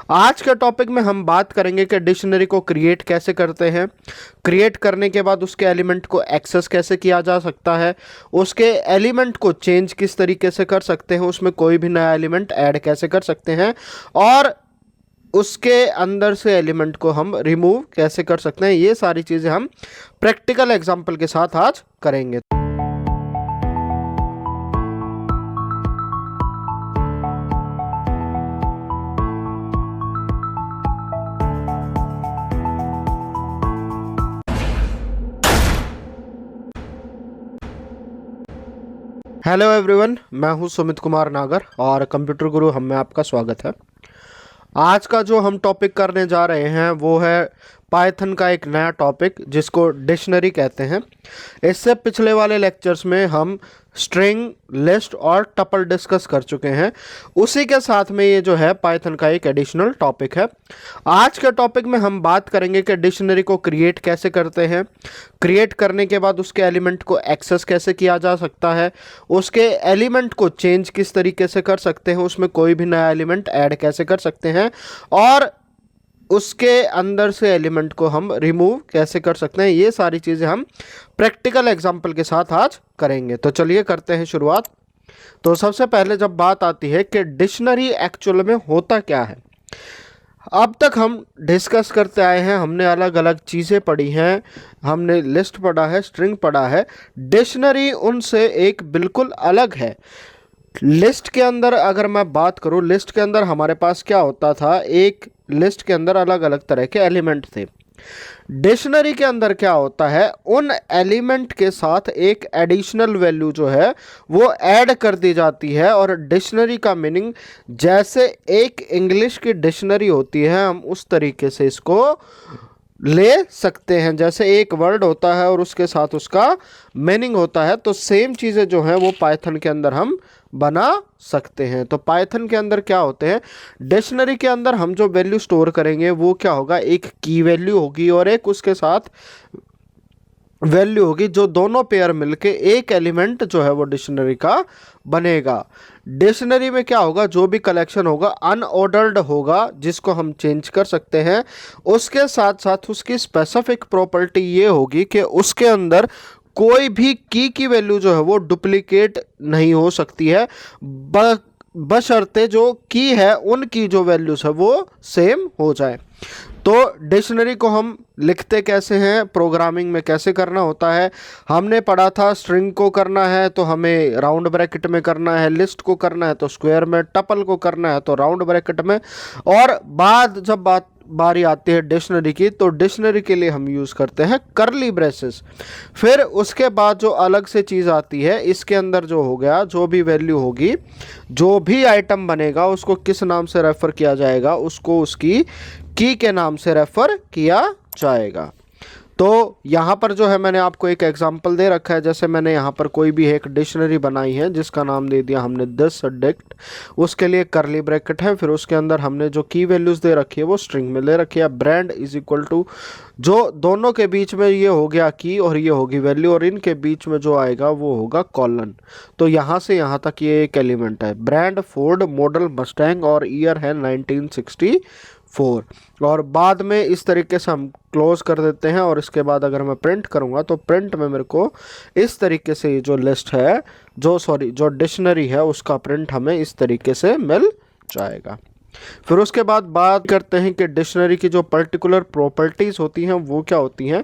आज के टॉपिक में हम बात करेंगे कि डिक्शनरी को क्रिएट कैसे करते हैं, क्रिएट करने के बाद उसके एलिमेंट को एक्सेस कैसे किया जा सकता है, उसके एलिमेंट को चेंज किस तरीके से कर सकते हैं, उसमें कोई भी नया एलिमेंट ऐड कैसे कर सकते हैं और उसके अंदर से एलिमेंट को हम रिमूव कैसे कर सकते हैं। ये सारी चीज़ें हम प्रैक्टिकल एग्जाम्पल के साथ आज करेंगे। हेलो एवरीवन, मैं हूं सुमित कुमार नागर और कंप्यूटर गुरु हम में आपका स्वागत है। आज का जो हम टॉपिक करने जा रहे हैं वो है पाइथन का एक नया टॉपिक जिसको डिक्शनरी कहते हैं। इससे पिछले वाले लेक्चर्स में हम स्ट्रिंग, लिस्ट और टपल डिस्कस कर चुके हैं। उसी के साथ में ये जो है पाइथन का एक एडिशनल टॉपिक है। आज के टॉपिक में हम बात करेंगे कि डिक्शनरी को क्रिएट कैसे करते हैं, क्रिएट करने के बाद उसके एलिमेंट को एक्सेस कैसे किया जा सकता है, उसके एलिमेंट को चेंज किस तरीके से कर सकते हैं, उसमें कोई भी नया एलिमेंट ऐड कैसे कर सकते हैं और उसके अंदर से एलिमेंट को हम रिमूव कैसे कर सकते हैं। ये सारी चीज़ें हम प्रैक्टिकल एग्जाम्पल के साथ आज करेंगे। तो चलिए करते हैं शुरुआत। तो सबसे पहले जब बात आती है कि डिक्शनरी एक्चुअल में होता क्या है, अब तक हम डिस्कस करते आए हैं, हमने अलग अलग चीज़ें पढ़ी हैं, हमने लिस्ट पढ़ा है, स्ट्रिंग पढ़ा है। डिक्शनरी उनसे एक बिल्कुल अलग है। लिस्ट के अंदर अगर मैं बात करूं, लिस्ट के अंदर हमारे पास क्या होता था, एक लिस्ट के अंदर अलग अलग तरह के एलिमेंट थे। डिक्शनरी के अंदर क्या होता है, उन एलिमेंट के साथ एक एडिशनल वैल्यू जो है वो ऐड कर दी जाती है। और डिक्शनरी का मीनिंग जैसे एक इंग्लिश की डिक्शनरी होती है, हम उस तरीके से इसको ले सकते हैं। जैसे एक वर्ड होता है और उसके साथ उसका मीनिंग होता है, तो सेम चीज़ें जो हैं वो पाइथन के अंदर हम बना सकते हैं। तो पाइथन के अंदर क्या होते हैं, डिक्शनरी के अंदर हम जो वैल्यू स्टोर करेंगे वो क्या होगा, एक की वैल्यू होगी और एक उसके साथ वैल्यू होगी, जो दोनों पेयर मिलके एक एलिमेंट जो है वो डिक्शनरी का बनेगा। डिक्शनरी में क्या होगा, जो भी कलेक्शन होगा अनऑर्डर्ड होगा, जिसको हम चेंज कर सकते हैं। उसके साथ साथ उसकी स्पेसिफिक प्रॉपर्टी ये होगी कि उसके अंदर कोई भी की वैल्यू जो है वो डुप्लीकेट नहीं हो सकती है, बशर्ते जो की है उनकी जो वैल्यूज है वो सेम हो जाए। तो डिक्शनरी को हम लिखते कैसे हैं, प्रोग्रामिंग में कैसे करना होता है, हमने पढ़ा था। स्ट्रिंग को करना है तो हमें राउंड ब्रैकेट में करना है, लिस्ट को करना है तो स्क्वायर में, टपल को करना है तो राउंड ब्रैकेट में। और जब बारी आती है डिक्शनरी की, तो डिक्शनरी के लिए हम यूज़ करते हैं करली ब्रेसेस। फिर उसके बाद जो अलग से चीज़ आती है, इसके अंदर जो हो गया, जो भी वैल्यू होगी, जो भी आइटम बनेगा, उसको किस नाम से रेफ़र किया जाएगा, उसको उसकी की के नाम से रेफ़र किया जाएगा। तो यहाँ पर जो है मैंने आपको एक एग्जांपल दे रखा है। जैसे मैंने यहाँ पर कोई भी एक डिक्शनरी बनाई है जिसका नाम दे दिया हमने दिस सब्जेक्ट, उसके लिए करली ब्रैकेट है, फिर उसके अंदर हमने जो की वैल्यूज़ दे रखी है वो स्ट्रिंग में ले रखी है। ब्रांड इज इक्वल टू, जो दोनों के बीच में ये हो गया की और ये होगी वैल्यू, और इनके बीच में जो आएगा वो होगा कॉलन। तो यहाँ से यहाँ तक ये एक एलिमेंट है। ब्रांड, फोर्ड, मॉडल, मस्टैंग और ईयर है 1964। और बाद में इस तरीके से हम क्लोज कर देते हैं। और इसके बाद अगर मैं प्रिंट करूंगा तो प्रिंट में मेरे को इस तरीके से ये जो लिस्ट है, जो डिक्शनरी है, उसका प्रिंट हमें इस तरीके से मिल जाएगा। फिर उसके बाद बात करते हैं कि डिक्शनरी की जो पर्टिकुलर प्रॉपर्टीज़ होती हैं वो क्या होती हैं।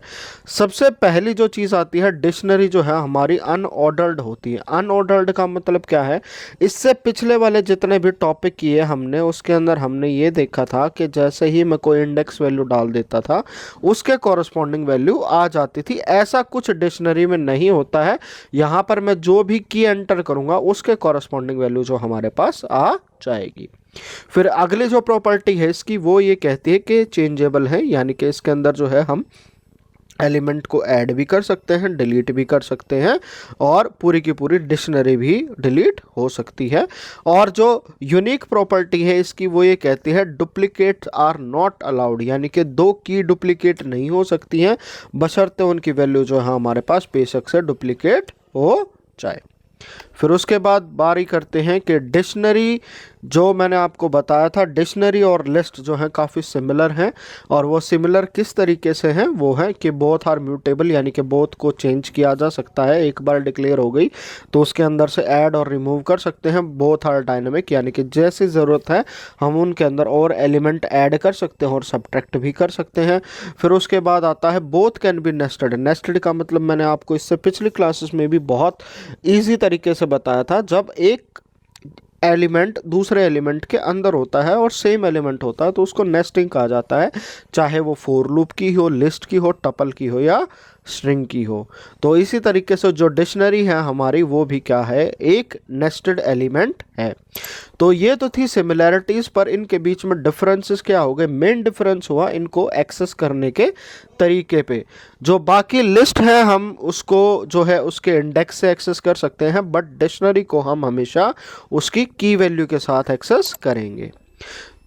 सबसे पहली जो चीज़ आती है, डिक्शनरी जो है हमारी अनऑर्डर्ड होती है। अनऑर्डर्ड का मतलब क्या है, इससे पिछले वाले जितने भी टॉपिक किए हमने, उसके अंदर हमने ये देखा था कि जैसे ही मैं कोई इंडेक्स वैल्यू डाल देता था उसके कॉरस्पॉन्डिंग वैल्यू आ जाती थी। ऐसा कुछ डिक्शनरी में नहीं होता है। यहाँ पर मैं जो भी की एंटर करूँगा उसके कॉरस्पॉन्डिंग वैल्यू जो हमारे पास आ जाएगी। फिर अगली जो प्रॉपर्टी है इसकी, वो ये कहती है कि चेंजेबल है, यानी कि इसके अंदर जो है हम एलिमेंट को ऐड भी कर सकते हैं, डिलीट भी कर सकते हैं और पूरी की पूरी डिक्शनरी भी डिलीट हो सकती है। और जो यूनिक प्रॉपर्टी है इसकी, वो ये कहती है डुप्लीकेट आर नॉट अलाउड, यानी कि दो की डुप्लीकेट नहीं हो सकती हैं, बशर्ते उनकी वैल्यू जो है हमारे पास बेशक से डुप्लीकेट हो जाए। फिर उसके बाद बारी करते हैं कि डिक्शनरी, जो मैंने आपको बताया था डिक्शनरी और लिस्ट जो है काफ़ी सिमिलर हैं, और वो सिमिलर किस तरीके से हैं, वो है कि बोथ आर म्यूटेबल, यानी कि बोथ को चेंज किया जा सकता है। एक बार डिक्लेयर हो गई तो उसके अंदर से ऐड और रिमूव कर सकते हैं। बोथ आर डायनामिक, यानी कि जैसी ज़रूरत है हम उनके अंदर और एलिमेंट ऐड कर सकते हैं और सब्ट्रैक्ट भी कर सकते हैं। फिर उसके बाद आता है both can be nested. Nested का मतलब मैंने आपको इससे पिछली क्लासेस में भी बहुत ईजी तरीके से बताया था, जब एक एलिमेंट दूसरे एलिमेंट के अंदर होता है और सेम एलिमेंट होता है तो उसको नेस्टिंग कहा जाता है, चाहे वो फोर लूप की हो, लिस्ट की हो, टपल की हो या स्ट्रिंग की हो। तो इसी तरीके से जो डिक्शनरी है हमारी, वो भी क्या है, एक नेस्टेड एलिमेंट है। तो ये तो थी सिमिलैरिटीज़, पर इनके बीच में डिफरेंसेस क्या हो गए। मेन डिफरेंस हुआ इनको एक्सेस करने के तरीके पे। जो बाकी लिस्ट है हम उसको जो है उसके इंडेक्स से एक्सेस कर सकते हैं, बट डिक्शनरी को हम हमेशा उसकी की वैल्यू के साथ एक्सेस करेंगे।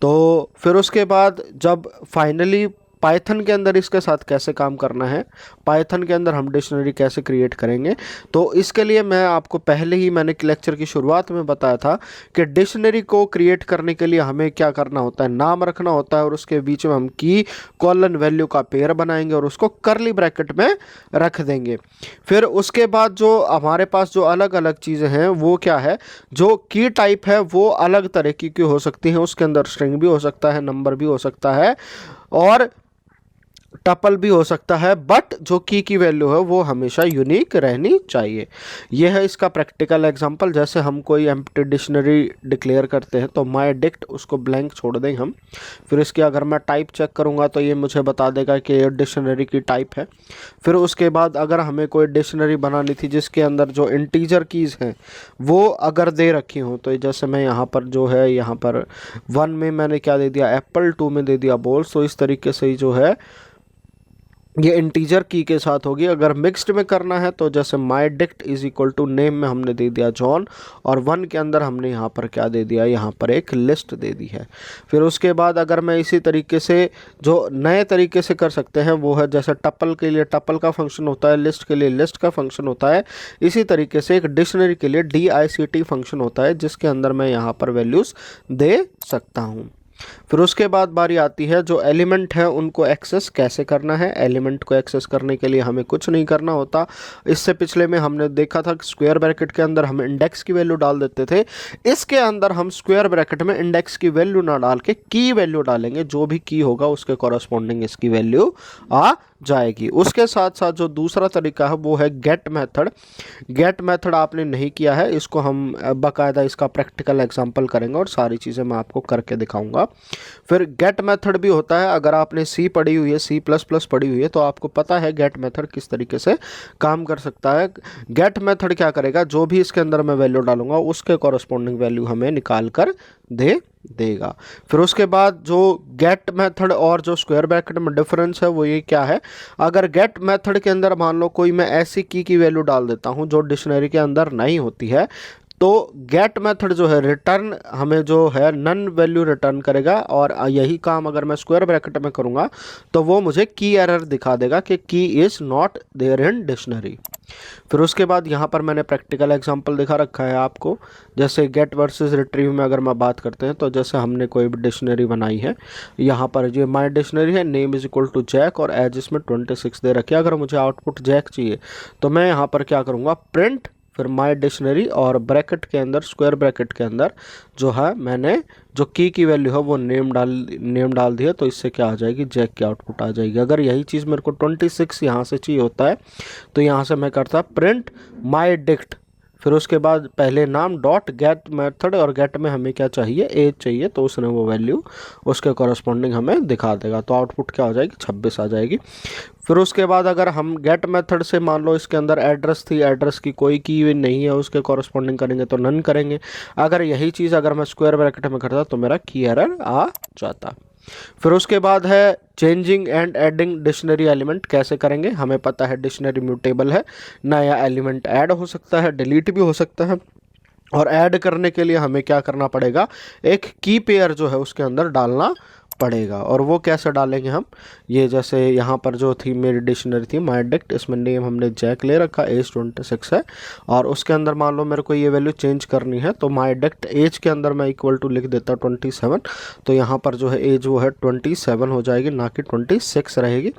तो फिर उसके बाद जब फाइनली पाइथन के अंदर इसके साथ कैसे काम करना है, पाइथन के अंदर हम डिक्शनरी कैसे क्रिएट करेंगे, तो इसके लिए मैं आपको पहले ही मैंने लेक्चर की शुरुआत में बताया था कि डिक्शनरी को क्रिएट करने के लिए हमें क्या करना होता है, नाम रखना होता है और उसके बीच में हम की कॉलन वैल्यू का पेयर बनाएंगे और उसको करली ब्रैकेट में रख देंगे। फिर उसके बाद जो हमारे पास जो अलग अलग चीज़ें हैं वो क्या है, जो की टाइप है वो अलग तरह की हो सकती हैं। उसके अंदर स्ट्रिंग भी हो सकता है, नंबर भी हो सकता है और टपल भी हो सकता है, बट जो की वैल्यू है वो हमेशा यूनिक रहनी चाहिए। यह है इसका प्रैक्टिकल एग्जांपल। जैसे हम कोई एम्प्टी डिक्शनरी डिक्लेयर करते हैं तो माय डिक्ट उसको ब्लैंक छोड़ दें हम, फिर इसकी अगर मैं टाइप चेक करूंगा तो ये मुझे बता देगा कि ये डिक्शनरी की टाइप है। फिर उसके बाद अगर हमें कोई डिक्शनरी बनानी थी जिसके अंदर जो इंटीजर कीज़ हैं वो अगर दे रखी हों, तो जैसे मैं यहाँ पर जो है, यहाँ पर 1 में मैंने क्या दे दिया, एप्पल, 2 में दे दिया बॉल्स, तो इस तरीके से ही जो है ये इंटीजर की के साथ होगी। अगर मिक्स्ड में करना है तो जैसे my dict is equal to name में हमने दे दिया जॉन, और 1 के अंदर हमने यहाँ पर क्या दे दिया, यहाँ पर एक लिस्ट दे दी है। फिर उसके बाद अगर मैं इसी तरीके से जो नए तरीके से कर सकते हैं वो है, जैसे टपल के लिए टपल का फंक्शन होता है, लिस्ट के लिए लिस्ट का फंक्शन होता है, इसी तरीके से एक डिक्शनरी के लिए DICT फंक्शन होता है जिसके अंदर मैं यहाँ पर वैल्यूज़ दे सकता हूँ। फिर उसके बाद बारी आती है जो एलिमेंट है उनको एक्सेस कैसे करना है। एलिमेंट को एक्सेस करने के लिए हमें कुछ नहीं करना होता। इससे पिछले में हमने देखा था कि स्क्वायर ब्रैकेट के अंदर हम इंडेक्स की वैल्यू डाल देते थे। इसके अंदर हम स्क्वायर ब्रैकेट में इंडेक्स की वैल्यू ना डाल के की वैल्यू डालेंगे, जो भी की होगा उसके कॉरस्पॉन्डिंग इसकी वैल्यू आ जाएगी। उसके साथ साथ जो दूसरा तरीका है वो है गेट मेथड। गेट मेथड आपने नहीं किया है, इसको हम बाकायदा इसका प्रैक्टिकल एग्जांपल करेंगे और सारी चीज़ें मैं आपको करके दिखाऊंगा। फिर गेट मेथड भी होता है। अगर आपने सी पढ़ी हुई है, C++ पढ़ी हुई है, तो आपको पता है गेट मेथड किस तरीके से काम कर सकता है। गेट मेथड क्या करेगा, जो भी इसके अंदर मैं वैल्यू डालूंगा उसके कॉरस्पॉन्डिंग वैल्यू हमें निकाल कर देगा। फिर उसके बाद जो गेट मेथड और जो स्क्वायर ब्रैकेट में डिफरेंस है वो ये क्या है, अगर गेट मेथड के अंदर मान लो कोई मैं ऐसी की वैल्यू डाल देता हूँ जो डिक्शनरी के अंदर नहीं होती है, तो गेट मेथड जो है रिटर्न हमें जो है नन वैल्यू रिटर्न करेगा, और यही काम अगर मैं स्क्वायर ब्रैकेट में करूँगा तो वो मुझे की एरर दिखा देगा कि key is not there in dictionary. फिर उसके बाद यहाँ पर मैंने प्रैक्टिकल एग्जांपल दिखा रखा है आपको। जैसे गेट वर्सेस रिट्रीव में अगर मैं बात करते हैं तो जैसे हमने कोई भी डिक्शनरी बनाई है, यहाँ पर जो माई डिक्शनरी है, name is equal to Jack और एज इसमें 26 दे रखी है। अगर मुझे आउटपुट जैक चाहिए तो मैं यहाँ पर क्या करूँगा, प्रिंट फिर माई डिक्शनरी और ब्रैकेट के अंदर, स्क्वायर ब्रैकेट के अंदर जो है मैंने जो की वैल्यू है वो नेम डाल दिया, तो इससे क्या आ जाएगी, जैक की आउटपुट आ जाएगी। अगर यही चीज़ मेरे को 26 यहाँ से चाहिए होता है तो यहाँ से मैं करता प्रिंट माई डिक्ट, फिर उसके बाद पहले नाम डॉट गेट मेथड, और गेट में हमें क्या चाहिए, एज चाहिए, तो उसने वो वैल्यू उसके कॉरस्पॉन्डिंग हमें दिखा देगा। तो आउटपुट क्या हो जाएगी, 26 आ जाएगी। फिर उसके बाद अगर हम गेट मेथड से मान लो इसके अंदर एड्रेस थी, एड्रेस की कोई की नहीं है, उसके कॉरस्पॉन्डिंग करेंगे तो नन करेंगे। अगर यही चीज़ अगर मैं स्क्वायर ब्रैकेट में करता तो मेरा की एरर आ जाता। फिर उसके बाद है changing and adding dictionary element कैसे करेंगे। हमें पता है डिक्शनरी म्यूटेबल है, नया एलिमेंट ऐड हो सकता है, डिलीट भी हो सकता है, और ऐड करने के लिए हमें क्या करना पड़ेगा, एक की पेयर जो है उसके अंदर डालना पड़ेगा। और वो कैसे डालेंगे हम, ये जैसे यहाँ पर जो थी मेरी डिक्शनरी थी माइडिक्ट, इसमें नेम हमने जैक ले रखा, एज 26 है, और उसके अंदर मान लो मेरे को ये वैल्यू चेंज करनी है, तो माइडिक्ट एज के अंदर मैं इक्वल टू लिख देता 27, तो यहाँ पर जो है एज वो है 27 हो जाएगी, ना कि 26 रहेगी।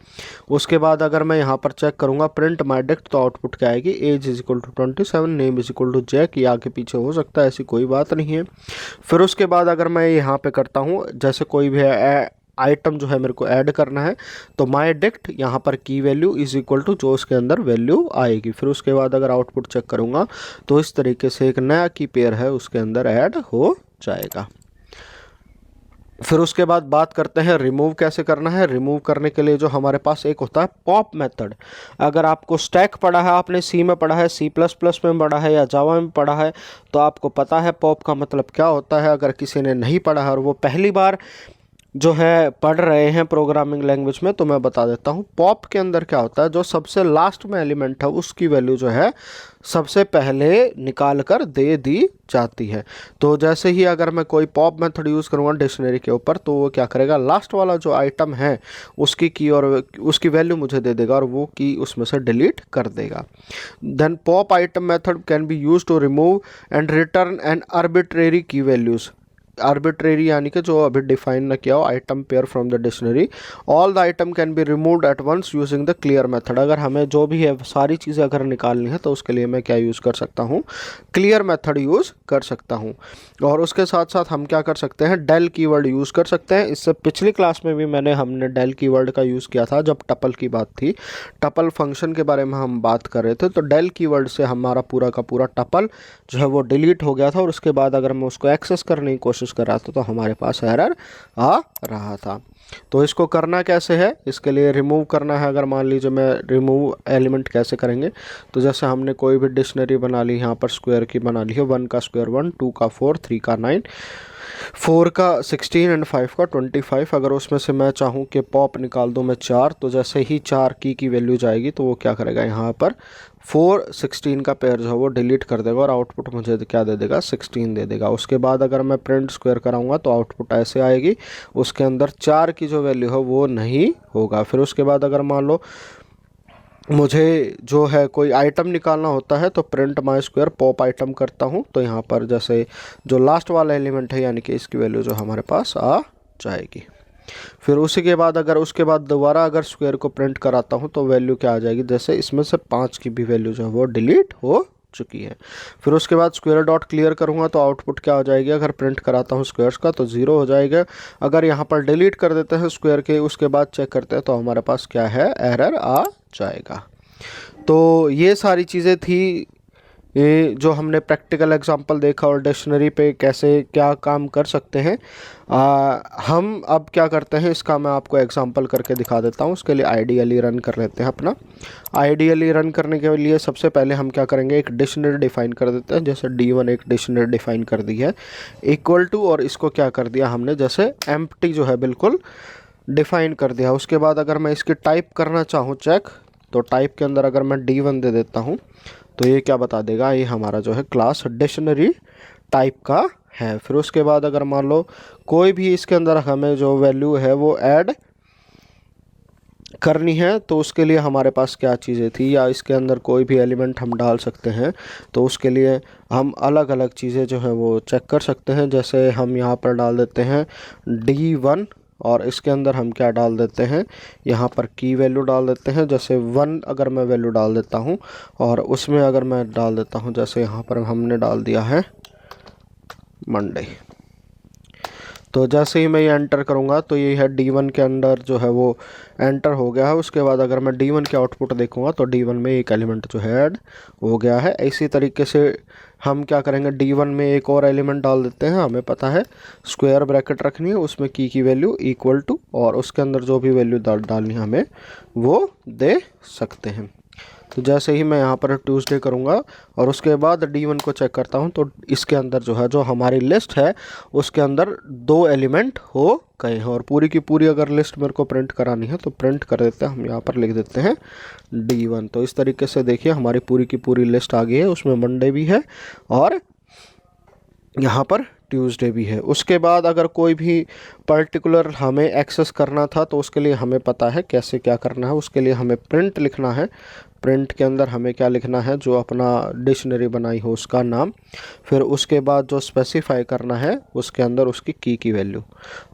उसके बाद अगर मैं यहाँ पर चेक करूँगा प्रिंट माइडिक्ट, तो आउटपुट क्या आएगी, age is equal to 27, name is equal to Jack, ये आगे पीछे हो सकता है, ऐसी कोई बात नहीं है। फिर उसके बाद अगर मैं यहाँ पे करता हूँ, जैसे कोई भी आइटम जो है मेरे को ऐड करना है, तो माइडिक्ट यहाँ पर की वैल्यू इज इक्वल टू जो उसके अंदर वैल्यू आएगी। फिर उसके बाद अगर आउटपुट चेक करूँगा तो इस तरीके से एक नया की पेयर है उसके अंदर ऐड हो जाएगा। फिर उसके बाद बात करते हैं रिमूव कैसे करना है। रिमूव करने के लिए जो हमारे पास एक होता है पॉप मेथड। अगर आपको स्टैक पढ़ा है, आपने सी में पढ़ा है, C++ में पढ़ा है या जावा में पढ़ा है, तो आपको पता है पॉप का मतलब क्या होता है। अगर किसी ने नहीं पढ़ा है और वो पहली बार जो है पढ़ रहे हैं प्रोग्रामिंग लैंग्वेज में, तो मैं बता देता हूँ पॉप के अंदर क्या होता है, जो सबसे लास्ट में एलिमेंट है उसकी वैल्यू जो है सबसे पहले निकाल कर दे दी जाती है। तो जैसे ही अगर मैं कोई पॉप मेथड यूज़ करूँगा डिक्शनरी के ऊपर, तो वो क्या करेगा, लास्ट वाला जो आइटम है उसकी की और उसकी वैल्यू मुझे दे देगा और वो की उसमें से डिलीट कर देगा। Then pop item method can be use to remove and return an arbitrary key values. Arbitrary यानी कि जो अभी डिफाइन न किया हो, item pair from the dictionary. All the item can be removed at once using the clear method. अगर हमें जो भी है सारी चीज़ें अगर निकालनी है तो उसके लिए मैं क्या यूज़ कर सकता हूँ, क्लियर मेथड यूज़ कर सकता हूँ। और उसके साथ साथ हम क्या कर सकते हैं, डेल कीवर्ड यूज़ कर सकते हैं। इससे पिछली क्लास में भी हमने डेल कीवर्ड का यूज़ किया था जब टपल की बात थी, टपल फंक्शन के बारे में हम बात कर रहे थे। तो डेल कीवर्ड से हमारा पूरा का पूरा टपल जो है वो डिलीट हो गया था, और उसके बाद अगर मैं उसको एक्सेस करने की कोशिश कर रहा था तो हमारे पास एरर आ रहा था। तो इसको करना कैसे है, इसके लिए रिमूव करना है। अगर मान लीजिए मैं रिमूव एलिमेंट कैसे करेंगे, तो जैसे हमने कोई भी डिक्शनरी बना ली, यहाँ पर स्क्वायर की बना ली है, 1 का स्क्वायर 1, 2 का 4, 3 का 9, 4 का 16 एंड 5 का 25। अगर उसमें से मैं चाहूँ कि पॉप निकाल दूँ मैं 4, तो जैसे ही 4 की वैल्यू जाएगी तो वो क्या करेगा, यहाँ पर 4 16 का पेयर जो है वो डिलीट कर देगा और आउटपुट मुझे क्या दे देगा, 16 दे देगा। उसके बाद अगर मैं प्रिंट स्क्वायर कराऊंगा तो आउटपुट ऐसे आएगी, उसके अंदर 4 की जो वैल्यू है वो नहीं होगा। फिर उसके बाद अगर मान लो मुझे जो है कोई आइटम निकालना होता है, तो print my square pop item करता हूँ, तो यहाँ पर जैसे जो लास्ट वाला एलिमेंट है यानी कि इसकी वैल्यू जो हमारे पास आ जाएगी। फिर उसी के बाद अगर उसके बाद दोबारा अगर स्क्वायर को प्रिंट कराता हूँ तो वैल्यू क्या आ जाएगी, जैसे इसमें से 5 की भी वैल्यू जो है वो डिलीट हो चुकी है। फिर उसके बाद स्क्वायर डॉट क्लियर करूँगा तो आउटपुट क्या हो जाएगी, अगर प्रिंट कराता हूँ स्क्वायर्स का तो 0 हो जाएगा। अगर यहाँ पर डिलीट कर देते हैं स्क्वायर के, उसके बाद चेक करते हैं तो हमारे पास क्या है, एरर आ जाएगा। तो ये सारी चीज़ें थी, ये जो हमने प्रैक्टिकल एग्जांपल देखा और डिक्शनरी पे कैसे क्या काम कर सकते हैं। हम अब क्या करते हैं, इसका मैं आपको एग्जांपल करके दिखा देता हूँ। उसके लिए आइडियली रन कर लेते हैं अपना। आइडियली रन करने के लिए सबसे पहले हम क्या करेंगे, एक डिक्शनरी डिफाइन कर देते हैं। जैसे D1 एक डिक्शनरी डिफाइन कर दी है, इक्वल टू, और इसको क्या कर दिया हमने, जैसे एम्प्टी जो है बिल्कुल डिफाइन कर दिया। उसके बाद अगर मैं इसकी टाइप करना चाहूँ चेक, तो टाइप के अंदर अगर मैं D1 दे देता हूँ तो ये क्या बता देगा, ये हमारा जो है क्लास डिक्शनरी टाइप का है। फिर उसके बाद अगर मान लो कोई भी इसके अंदर हमें जो वैल्यू है वो ऐड करनी है, तो उसके लिए हमारे पास क्या चीज़ें थी, या इसके अंदर कोई भी एलिमेंट हम डाल सकते हैं, तो उसके लिए हम अलग अलग चीज़ें जो है वो चेक कर सकते हैं। जैसे हम यहाँ पर डाल देते हैं D1, और इसके अंदर हम क्या डाल देते हैं, यहाँ पर की वैल्यू डाल देते हैं। जैसे 1 अगर मैं वैल्यू डाल देता हूँ, और उसमें अगर मैं डाल देता हूँ, जैसे यहाँ पर हमने डाल दिया है मंडे, तो जैसे ही मैं ये एंटर करूँगा तो ये है D1 के अंदर जो है वो एंटर हो गया है। उसके बाद अगर मैं D1 के आउटपुट देखूँगा तो D1 में एक एलिमेंट जो है ऐड हो गया है। इसी तरीके से हम क्या करेंगे, D1 में एक और एलिमेंट डाल देते हैं। हमें पता है स्क्वायर ब्रैकेट रखनी है, उसमें की वैल्यू इक्वल टू, और उसके अंदर जो भी वैल्यू डालनी है हमें वो दे सकते हैं। तो जैसे ही मैं यहाँ पर ट्यूसडे करूँगा और उसके बाद D1 को चेक करता हूँ, तो इसके अंदर जो है जो हमारी लिस्ट है उसके अंदर 2 एलिमेंट हो गए हैं। और पूरी की पूरी अगर लिस्ट मेरे को प्रिंट करानी है तो प्रिंट कर देते हैं, हम यहाँ पर लिख देते हैं D1। तो इस तरीके से देखिए हमारी पूरी की पूरी लिस्ट आ गई है, उसमें मंडे भी है और यहाँ पर ट्यूसडे भी है। उसके बाद अगर कोई भी पर्टिकुलर हमें एक्सेस करना था तो उसके लिए हमें पता है कैसे क्या करना है। उसके लिए हमें प्रिंट लिखना है। प्रिंट के अंदर हमें क्या लिखना है, जो अपना डिक्शनरी बनाई हो उसका नाम, फिर उसके बाद जो स्पेसिफाई करना है उसके अंदर उसकी की वैल्यू।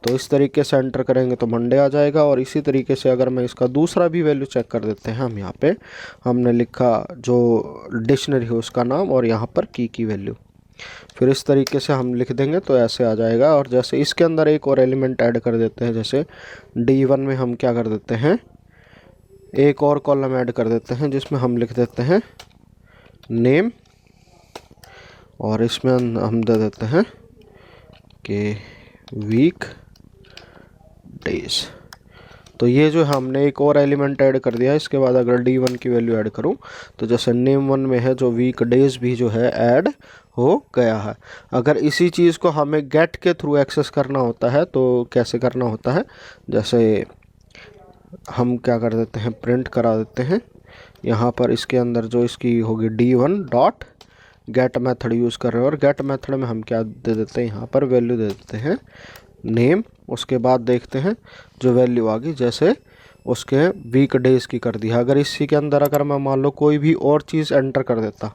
तो इस तरीके से एंटर करेंगे तो मंडे आ जाएगा। और इसी तरीके से अगर मैं इसका दूसरा भी वैल्यू चेक कर देते हैं, हम यहाँ पे हमने लिखा जो डिक्शनरी है उसका नाम और यहाँ पर की वैल्यू, फिर इस तरीके से हम लिख देंगे तो ऐसे आ जाएगा। और जैसे इसके अंदर एक और एलिमेंट ऐड कर देते हैं, जैसे D1 में हम क्या कर देते हैं, एक और कॉलम ऐड कर देते हैं जिसमें हम लिख देते हैं नेम, और इसमें हम दे देते हैं कि वीक डेज। तो ये जो हमने एक और एलिमेंट ऐड कर दिया है। इसके बाद अगर D1 की वैल्यू ऐड करूं तो जैसे नेम 1 में है जो वीक डेज भी जो है ऐड हो गया है। अगर इसी चीज़ को हमें गेट के थ्रू एक्सेस करना होता है तो कैसे करना होता है, जैसे हम क्या कर देते हैं, प्रिंट करा देते हैं यहाँ पर। इसके अंदर जो इसकी होगी D1 dot get method use कर रहे हैं, और गेट मेथड में हम क्या दे देते हैं, यहाँ पर वैल्यू दे देते हैं नेम। उसके बाद देखते हैं जो वैल्यू आ गई, जैसे उसके वीक डेज़ की कर दिया। अगर इसी के अंदर अगर मैं मान लो कोई भी और चीज़ एंटर कर देता,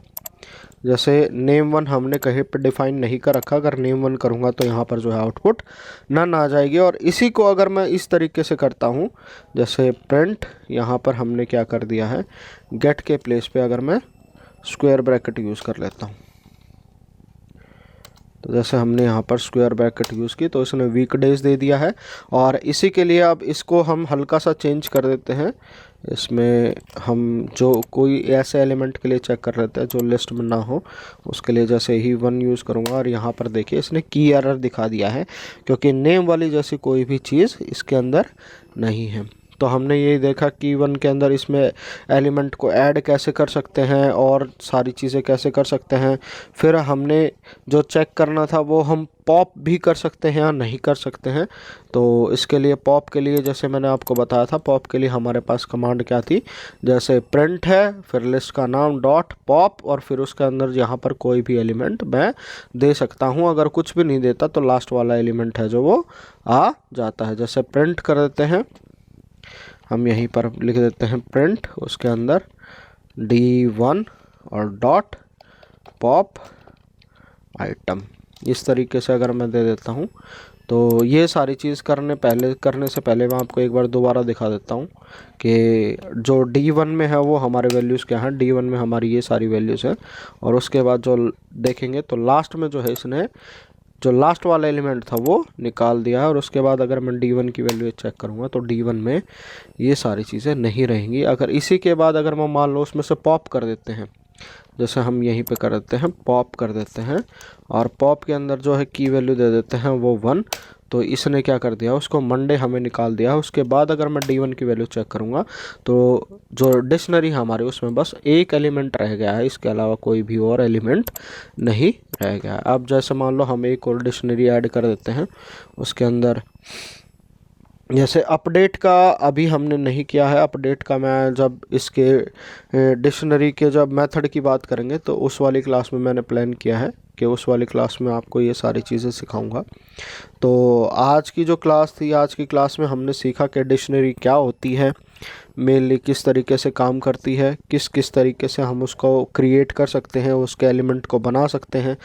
जैसे नेम 1 हमने कहीं पर डिफाइन नहीं कर रखा, अगर नेम 1 करूँगा तो यहाँ पर जो है आउटपुट नन आ जाएगी। और इसी को अगर मैं इस तरीके से करता हूँ, जैसे प्रिंट, यहाँ पर हमने क्या कर दिया है, गेट के प्लेस पे अगर मैं स्क्वायर ब्रैकेट यूज़ कर लेता हूँ, तो जैसे हमने यहाँ पर स्क्वायर ब्रैकेट यूज़ की तो इसने वीक डेज दे दिया है। और इसी के लिए अब इसको हम हल्का सा चेंज कर देते हैं। इसमें हम जो कोई ऐसे एलिमेंट के लिए चेक कर रहे थे जो लिस्ट में ना हो, उसके लिए जैसे ही 1 यूज़ करूँगा। और यहाँ पर देखिए इसने की एरर दिखा दिया है, क्योंकि नेम वाली जैसी कोई भी चीज़ इसके अंदर नहीं है। तो हमने यही देखा कि 1 के अंदर इसमें एलिमेंट को ऐड कैसे कर सकते हैं और सारी चीज़ें कैसे कर सकते हैं। फिर हमने जो चेक करना था वो हम पॉप भी कर सकते हैं या नहीं कर सकते हैं। तो इसके लिए पॉप के लिए जैसे मैंने आपको बताया था, पॉप के लिए हमारे पास कमांड क्या थी, जैसे प्रिंट है, फिर लिस्ट का नाम डॉट पॉप, और फिर उसके अंदर यहाँ पर कोई भी एलिमेंट मैं दे सकता हूँ। अगर कुछ भी नहीं देता तो लास्ट वाला एलिमेंट है जो वो आ जाता है। जैसे प्रिंट कर देते हैं, हम यहीं पर लिख देते हैं प्रिंट, उसके अंदर D1 और डॉट पॉप आइटम। इस तरीके से अगर मैं दे देता हूँ तो ये सारी चीज़ करने से पहले मैं आपको एक बार दोबारा दिखा देता हूँ कि जो D1 में है वो हमारे वैल्यूज़ क्या हैं। D1 में हमारी ये सारी वैल्यूज़ हैं, और उसके बाद जो देखेंगे तो लास्ट में जो है इसने जो लास्ट वाला एलिमेंट था वो निकाल दिया है। और उसके बाद अगर मैं D1 की वैल्यू चेक करूँगा तो D1 में ये सारी चीज़ें नहीं रहेंगी। अगर इसी के बाद अगर मैं मान लो उसमें से पॉप कर देते हैं, जैसे हम यहीं पे कर देते हैं पॉप कर देते हैं, और पॉप के अंदर जो है की वैल्यू दे देते हैं वो 1, तो इसने क्या कर दिया, उसको मंडे हमें निकाल दिया। उसके बाद अगर मैं D1 की वैल्यू चेक करूँगा तो जो डिक्शनरी हमारी उसमें बस एक एलिमेंट रह गया है, इसके अलावा कोई भी और एलिमेंट नहीं रह गया है। अब जैसे मान लो हम एक और डिक्शनरी ऐड कर देते हैं, उसके अंदर जैसे अपडेट का अभी हमने नहीं किया है। अपडेट का मैं जब इसके डिक्शनरी के जब मेथड की बात करेंगे तो उस वाली क्लास में मैंने प्लान किया है कि उस वाली क्लास में आपको ये सारी चीज़ें सिखाऊंगा। तो आज की जो क्लास थी, आज की क्लास में हमने सीखा कि डिक्शनरी क्या होती है, मेनली किस तरीके से काम करती है, किस किस तरीके से हम उसको क्रिएट कर सकते हैं, उसके एलिमेंट को बना सकते हैं,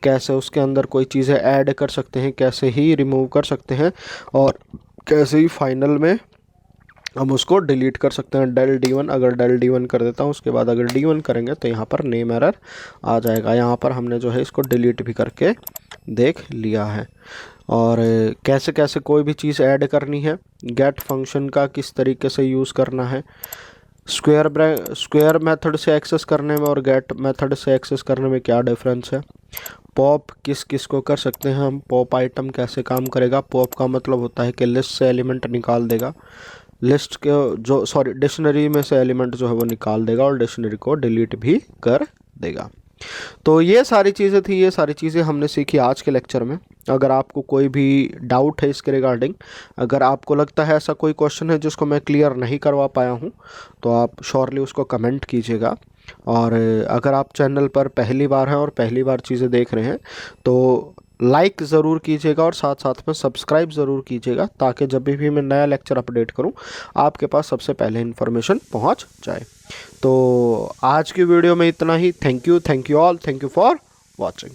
कैसे उसके अंदर कोई चीज़ें ऐड कर सकते हैं, कैसे ही रिमूव कर सकते हैं, और कैसे ही फाइनल में हम उसको डिलीट कर सकते हैं। del D1 अगर del D1 कर देता हूँ, उसके बाद अगर D1 करेंगे तो यहाँ पर नेम एरर आ जाएगा। यहाँ पर हमने जो है इसको डिलीट भी करके देख लिया है। और कैसे कैसे कोई भी चीज़ ऐड करनी है, गेट फंक्शन का किस तरीके से यूज़ करना है, स्क्वायर मेथड से एक्सेस करने में और गेट मेथड से एक्सेस करने में क्या डिफरेंस है, पॉप किस किस को कर सकते हैं हम, पॉप आइटम कैसे काम करेगा। पॉप का मतलब होता है कि लिस्ट से एलिमेंट निकाल देगा, लिस्ट के जो डिक्शनरी में से एलिमेंट जो है वो निकाल देगा और डिक्शनरी को डिलीट भी कर देगा। तो ये सारी चीज़ें थी, ये सारी चीज़ें हमने सीखी आज के लेक्चर में। अगर आपको कोई भी डाउट है इसके रिगार्डिंग, अगर आपको लगता है ऐसा कोई क्वेश्चन है जिसको मैं क्लियर नहीं करवा पाया हूँ, तो आप श्योरली उसको कमेंट कीजिएगा। और अगर आप चैनल पर पहली बार हैं और पहली बार चीज़ें देख रहे हैं तो लाइक ज़रूर कीजिएगा और साथ साथ में सब्सक्राइब ज़रूर कीजिएगा, ताकि जब भी मैं नया लेक्चर अपडेट करूं आपके पास सबसे पहले इन्फॉर्मेशन पहुंच जाए। तो आज की वीडियो में इतना ही। Thank you all, thank you for watching.